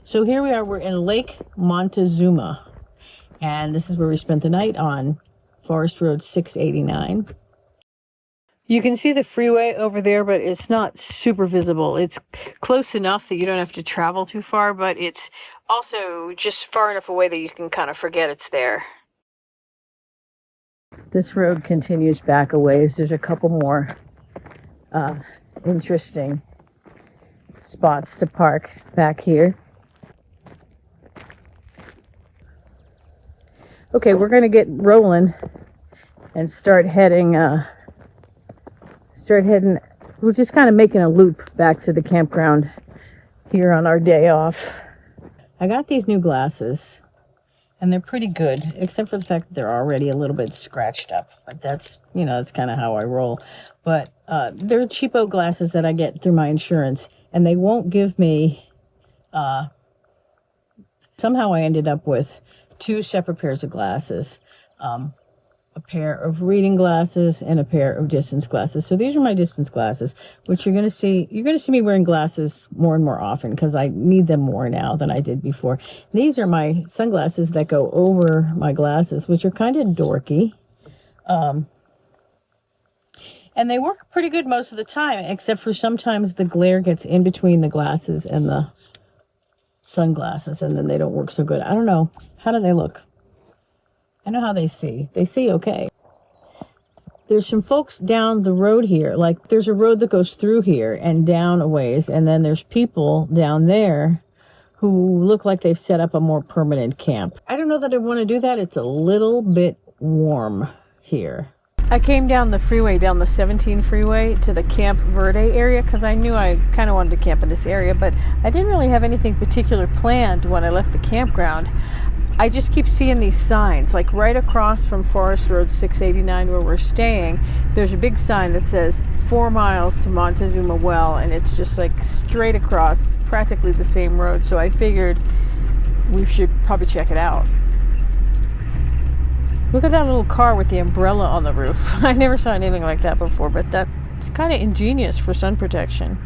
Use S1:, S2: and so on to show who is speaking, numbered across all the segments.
S1: So here we are, we're in Lake Montezuma, and this is where we spent the night on Forest Road 689. You can see the freeway over there, but it's not super visible. It's close enough that you don't have to travel too far, but it's also just far enough away that you can kind of forget it's there. This road continues back a ways. There's a couple more interesting spots to park back here. Okay, we're gonna get rolling and start heading. We're just kind of making a loop back to the campground here on our day off. I got these new glasses, and they're pretty good, except for the fact that they're already a little bit scratched up. But that's, you know, that's kind of how I roll. But they're cheapo glasses that I get through my insurance, and they won't give me. Somehow I ended up with 2 separate pairs of glasses, a pair of reading glasses and a pair of distance glasses. So these are my distance glasses, which you're going to see me wearing glasses more and more often because I need them more now than I did before. These are my sunglasses that go over my glasses, which are kind of dorky. And they work pretty good most of the time, except for sometimes the glare gets in between the glasses and the sunglasses, and then they don't work so good. I don't know. How do they look? I know how they see. They see okay. There's some folks down the road here. Like, there's a road that goes through here and down a ways, and then there's people down there who look like they've set up a more permanent camp. I don't know that I want to do that. It's a little bit warm here. I came down the freeway, down the 17 freeway to the Camp Verde area because I knew I kind of wanted to camp in this area, but I didn't really have anything particular planned when I left the campground. I just keep seeing these signs, like right across from Forest Road 689 where we're staying, there's a big sign that says 4 miles to Montezuma Well, and it's just like straight across, practically the same road, so I figured we should probably check it out. Look at that little car with the umbrella on the roof. I never saw anything like that before, but that's kind of ingenious for sun protection.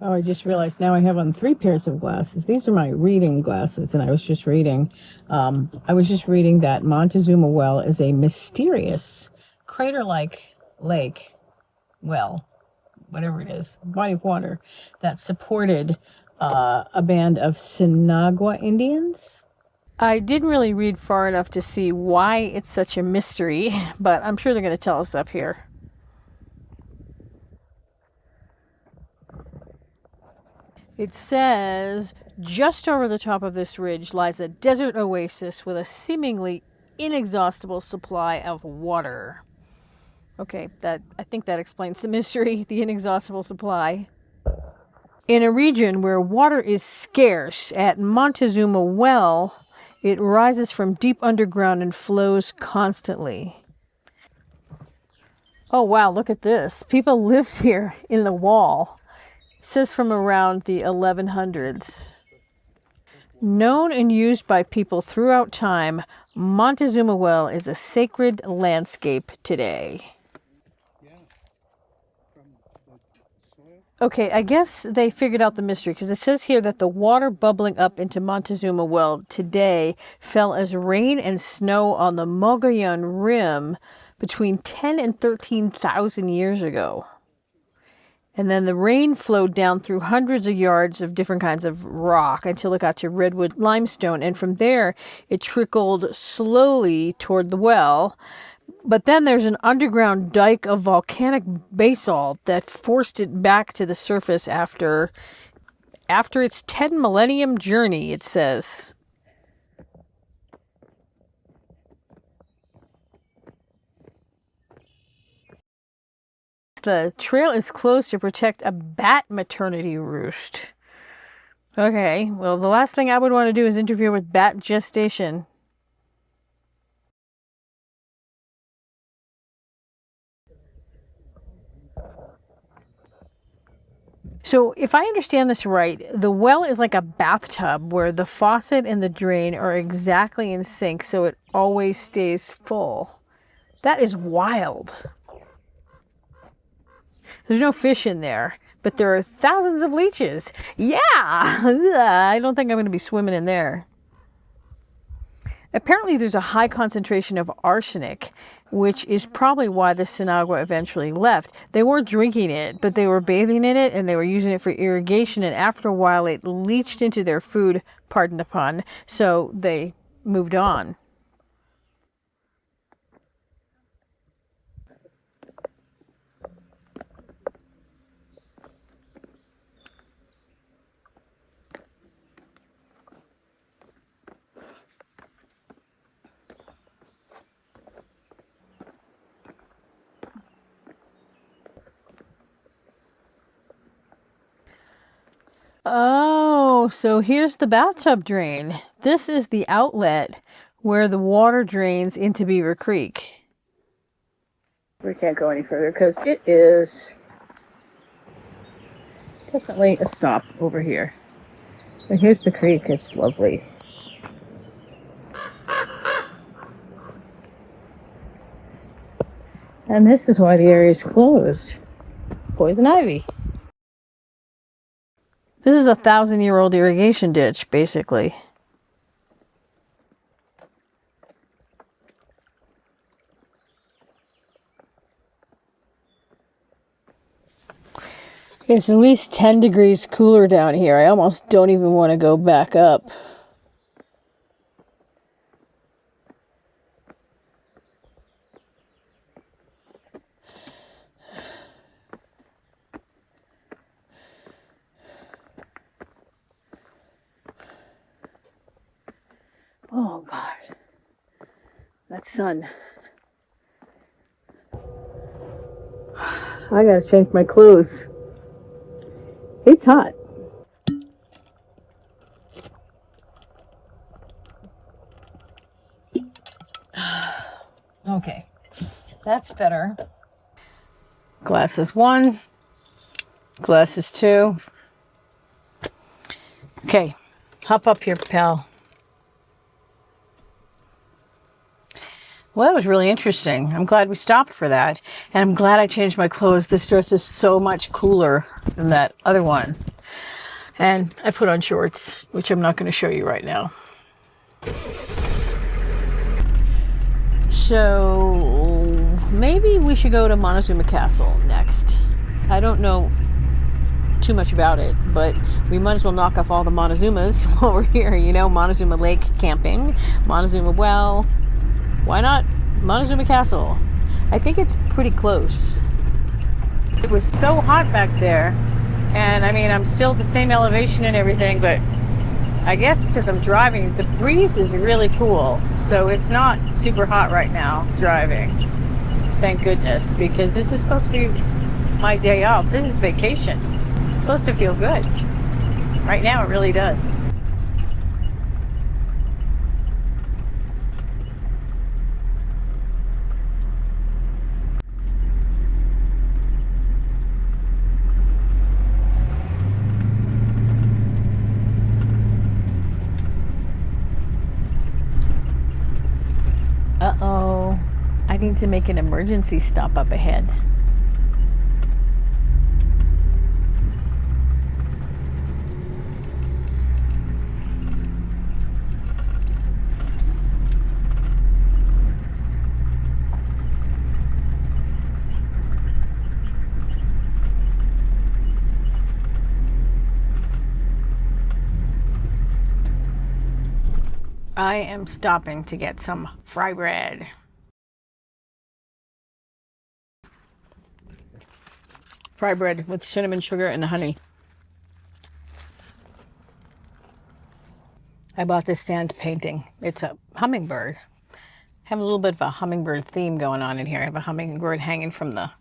S1: Oh, I just realized now I have on 3 pairs of glasses. These are my reading glasses, and I was just reading that Montezuma Well is a mysterious crater-like lake, well, whatever it is, body of water that supported a band of Sinagua Indians. I didn't really read far enough to see why it's such a mystery, but I'm sure they're going to tell us up here. It says, just over the top of this ridge lies a desert oasis with a seemingly inexhaustible supply of water. Okay, I think that explains the mystery, the inexhaustible supply. In a region where water is scarce, at Montezuma Well, it rises from deep underground and flows constantly. Oh wow, look at this. People lived here in the wall. It says from around the 1100s. Known and used by people throughout time, Montezuma Well is a sacred landscape today. Okay, I guess they figured out the mystery because it says here that the water bubbling up into Montezuma Well today fell as rain and snow on the Mogollon Rim between 10 and 13,000 years ago. And then the rain flowed down through hundreds of yards of different kinds of rock until it got to redwood limestone. And from there, it trickled slowly toward the well. But then there's an underground dike of volcanic basalt that forced it back to the surface after its 10 millennium journey, it says. The trail is closed to protect a bat maternity roost. Okay, well, the last thing I would want to do is interfere with bat gestation. So if I understand this right, the well is like a bathtub where the faucet and the drain are exactly in sync, so it always stays full. That is wild. There's no fish in there, but there are thousands of leeches. Yeah, I don't think I'm going to be swimming in there. Apparently there's a high concentration of arsenic, which is probably why the Sinagua eventually left. They weren't drinking it, but they were bathing in it and they were using it for irrigation, and after a while it leached into their food, pardon the pun, so they moved on. Oh, so here's the bathtub drain. This is the outlet where the water drains into Beaver Creek. We can't go any further because it is definitely a stop over here. But here's the creek. It's lovely. And this is why the area is closed. Poison ivy. This is a 1,000-year-old irrigation ditch, basically. It's at least 10 degrees cooler down here. I almost don't even want to go back up. Oh God, that sun. I gotta change my clothes. It's hot. Okay, that's better. Glasses 1, glasses 2. Okay, hop up here, pal. Well, that was really interesting. I'm glad we stopped for that. And I'm glad I changed my clothes. This dress is so much cooler than that other one. And I put on shorts, which I'm not going to show you right now. So maybe we should go to Montezuma Castle next. I don't know too much about it, but we might as well knock off all the Montezumas while we're here. You know, Montezuma Lake camping, Montezuma Well. Why not Montezuma Castle? I think it's pretty close. It was so hot back there, and I mean, I'm still the same elevation and everything, but I guess because I'm driving, the breeze is really cool, so it's not super hot right now driving. Thank goodness, because this is supposed to be my day off. This is vacation. It's supposed to feel good. Right now it really does. Uh-oh, I need to make an emergency stop up ahead. I am stopping to get some fry bread. Fry bread with cinnamon sugar and honey. I bought this sand painting. It's a hummingbird. I have a little bit of a hummingbird theme going on in here. I have a hummingbird hanging from the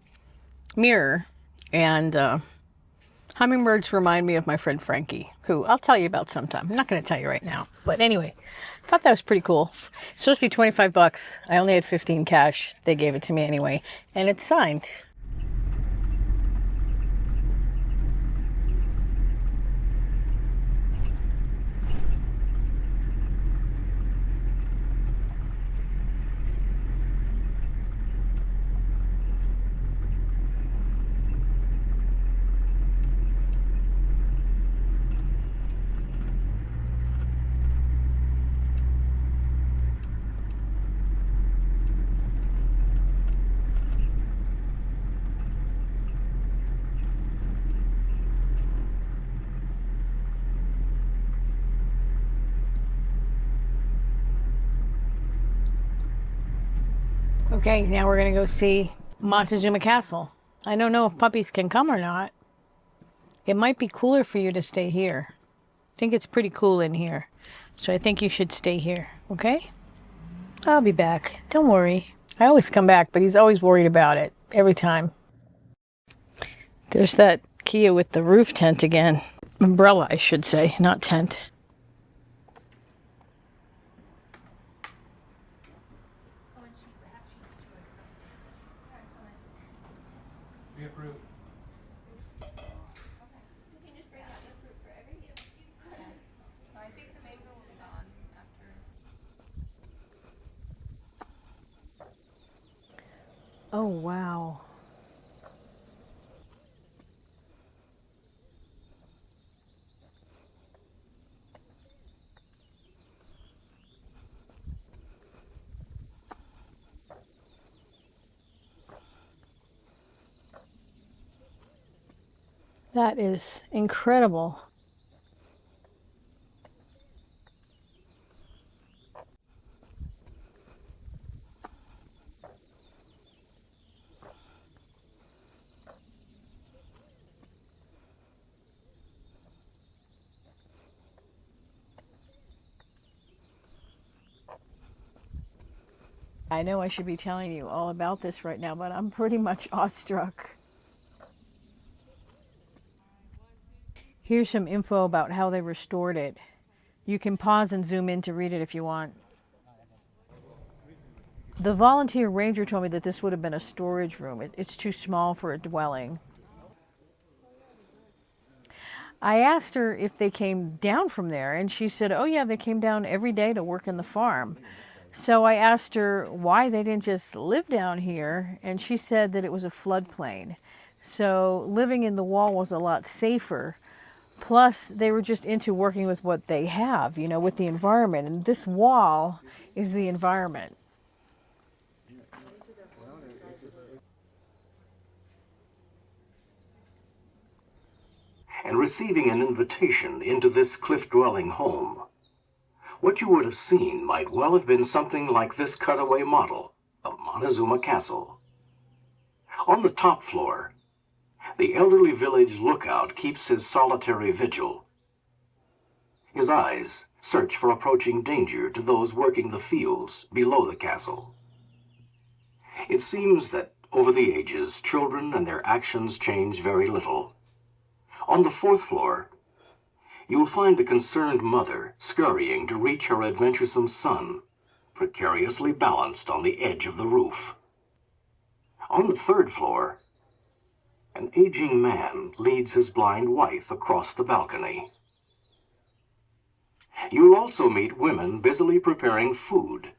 S1: mirror, and hummingbirds remind me of my friend Frankie, who I'll tell you about sometime. I'm not going to tell you right now. But anyway, I thought that was pretty cool. It's supposed to be 25 bucks. I only had 15 cash. They gave it to me anyway. And it's signed. Okay, now we're gonna go see Montezuma Castle. I don't know if puppies can come or not. It might be cooler for you to stay here. I think it's pretty cool in here. So I think you should stay here, okay? I'll be back. Don't worry. I always come back, but he's always worried about it. Every time. There's that Kia with the roof tent again. Umbrella, I should say, not tent. Oh, wow. That is incredible. I know I should be telling you all about this right now, but I'm pretty much awestruck. Here's some info about how they restored it. You can pause and zoom in to read it if you want. The volunteer ranger told me that this would have been a storage room. It's too small for a dwelling. I asked her if they came down from there, and she said, oh yeah, they came down every day to work in the farm. So I asked her why they didn't just live down here, and she said that it was a floodplain. So living in the wall was a lot safer. Plus, they were just into working with what they have, you know, with the environment. And this wall is the environment.
S2: And receiving an invitation into this cliff-dwelling home, what you would have seen might well have been something like this cutaway model of Montezuma Castle. On the top floor, the elderly village lookout keeps his solitary vigil. His eyes search for approaching danger to those working the fields below the castle. It seems that over the ages, children and their actions change very little. On the fourth floor, you'll find the concerned mother scurrying to reach her adventuresome son, precariously balanced on the edge of the roof. On the third floor, an aging man leads his blind wife across the balcony. You'll also meet women busily preparing food,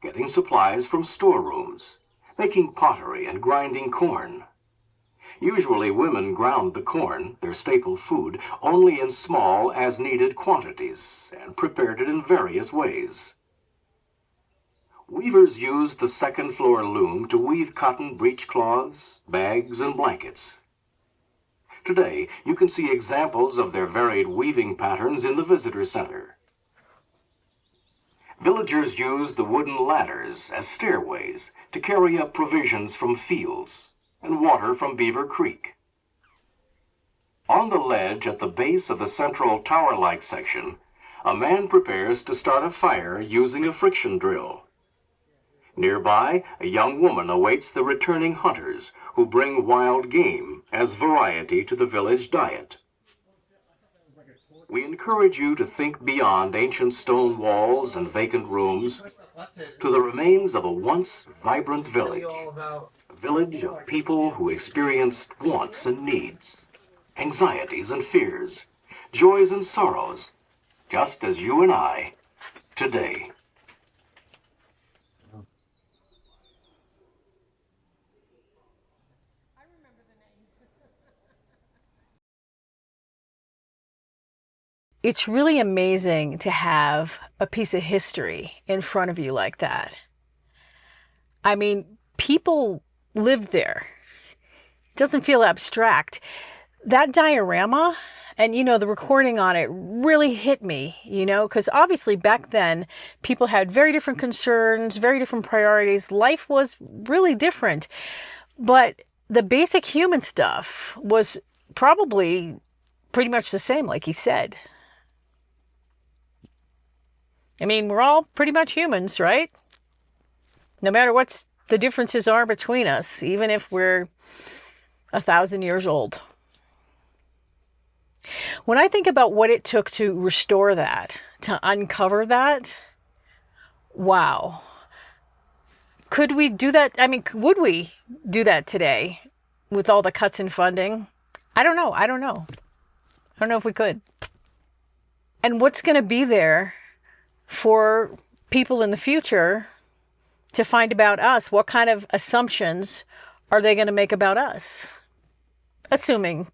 S2: getting supplies from storerooms, making pottery and grinding corn. Usually women ground the corn, their staple food, only in small as-needed quantities and prepared it in various ways. Weavers used the second-floor loom to weave cotton breechcloths, bags, and blankets. Today, you can see examples of their varied weaving patterns in the visitor center. Villagers used the wooden ladders as stairways to carry up provisions from fields and water from Beaver Creek. On the ledge at the base of the central tower-like section, a man prepares to start a fire using a friction drill. Nearby, a young woman awaits the returning hunters who bring wild game as variety to the village diet. We encourage you to think beyond ancient stone walls and vacant rooms to the remains of a once vibrant village. A village of people who experienced wants and needs, anxieties and fears, joys and sorrows, just as you and I today.
S1: It's really amazing to have a piece of history in front of you like that. I mean, people lived there. It doesn't feel abstract. that diorama and, you know, the recording on it really hit me, you know, because obviously back then people had very different concerns, very different priorities. Life was really different. But the basic human stuff was probably pretty much the same, like he said. I mean, we're all pretty much humans, right? No matter what the differences are between us, even if we're 1,000 years old. When I think about what it took to restore that, to uncover that, wow. Could we do that? I mean, would we do that today with all the cuts in funding? I don't know. I don't know if we could. And what's going to be there for people in the future to find about us? What kind of assumptions are they going to make about us? Assuming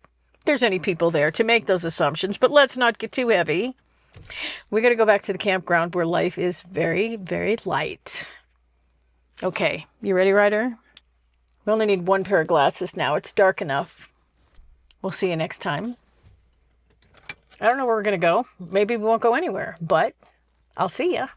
S1: there's any people there to make those assumptions, but let's not get too heavy. We got to go back to the campground where life is very, very light. Okay, you ready, Ryder? We only need one pair of glasses now. It's dark enough. We'll see you next time. I don't know where we're going to go. Maybe we won't go anywhere, but I'll see ya.